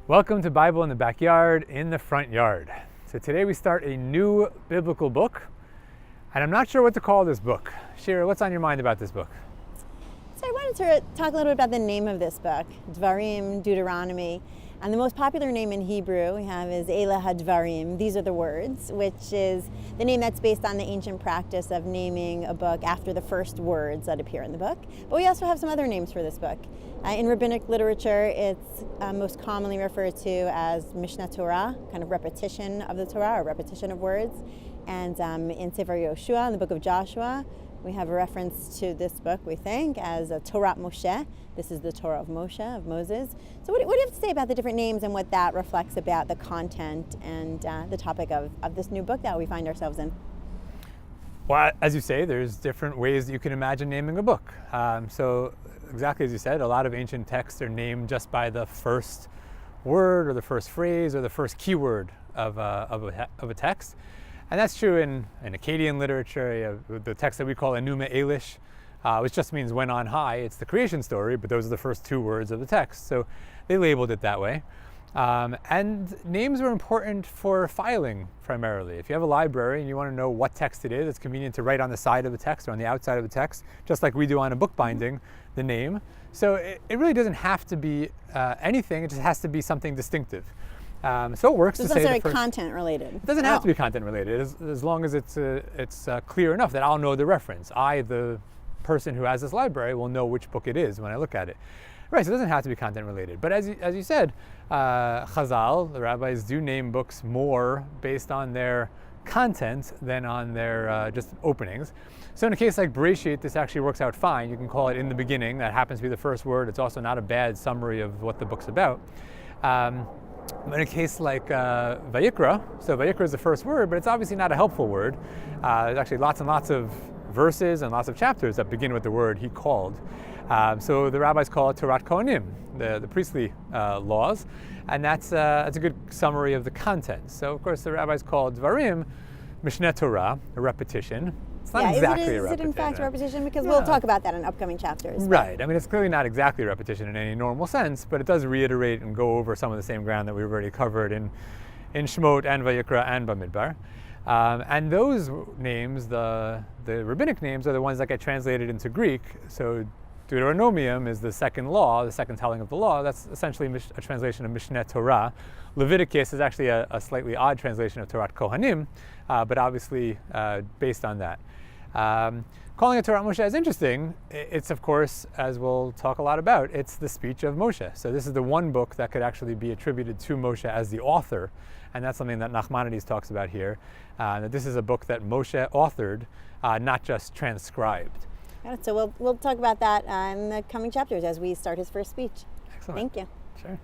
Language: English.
Welcome to Bible in the Backyard, in the Front Yard. So today we start a new biblical book, and I'm not sure what to call this book. Shira, what's on your mind about this book? So I wanted to talk a little bit about the name of this book, Dvarim, Deuteronomy. And the most popular name in Hebrew we have is Elah HaDvarim. These are the words, which is the name that's based on the ancient practice of naming a book after the first words that appear in the book. But we also have some other names for this book. In rabbinic literature, it's most commonly referred to as Mishnah Torah, kind of repetition of the Torah or repetition of words. And in Sefer Yoshua, in the book of Joshua, we have a reference to this book, we think, as a Torah Moshe. This is the Torah of Moshe, of Moses. So what do you have to say about the different names and what that reflects about the content and the topic of this new book that we find ourselves in? Well, as you say, there's different ways that you can imagine naming a book. So exactly as you said, a lot of ancient texts are named just by the first word or the first phrase or the first keyword of a text. And that's true in Akkadian literature, the text that we call Enuma Elish, which just means when on high. It's the creation story, but those are the first two words of the text. So they labeled it that way. And names are important for filing primarily. If you have a library and you want to know what text it is, it's convenient to write on the side of the text or on the outside of the text, just like we do on a book binding, the name. So it really doesn't have to be anything, it just has to be something distinctive. So it works to say the first, content related. It doesn't have to be content related, as long as it's clear enough that I'll know the reference. I, the person who has this library, will know which book it is when I look at it. Right, so it doesn't have to be content related. But as you said, Chazal, the rabbis, do name books more based on their content than on their just openings. So in a case like Bereshit, this actually works out fine. You can call it in the beginning. That happens to be the first word. It's also not a bad summary of what the book's about. In a case like Vayikra, so Vayikra is the first word, but it's obviously not a helpful word. There's actually lots and lots of verses and lots of chapters that begin with the word he called. So the rabbis call it Torat Kohanim, the priestly laws, and that's a good summary of the content. So of course the rabbis call Dvarim Mishneh Torah, a repetition. It's not exactly a repetition. Is it in fact a repetition? Because we'll talk about that in upcoming chapters. Right. I mean, it's clearly not exactly a repetition in any normal sense, but it does reiterate and go over some of the same ground that we've already covered in Shemot and Vayikra and Bamidbar. And those names, the rabbinic names, are the ones that get translated into Greek. So Deuteronomium is the second law, the second telling of the law. That's essentially a translation of Mishneh Torah. Leviticus is actually a slightly odd translation of Torat Kohanim, but obviously based on that. Calling it Torah Moshe is interesting. It's, of course, as we'll talk a lot about, it's the speech of Moshe. So this is the one book that could actually be attributed to Moshe as the author, and that's something that Nachmanides talks about here, that this is a book that Moshe authored, not just transcribed. Got it. So we'll talk about that in the coming chapters as we start his first speech. Excellent. Thank you. Sure.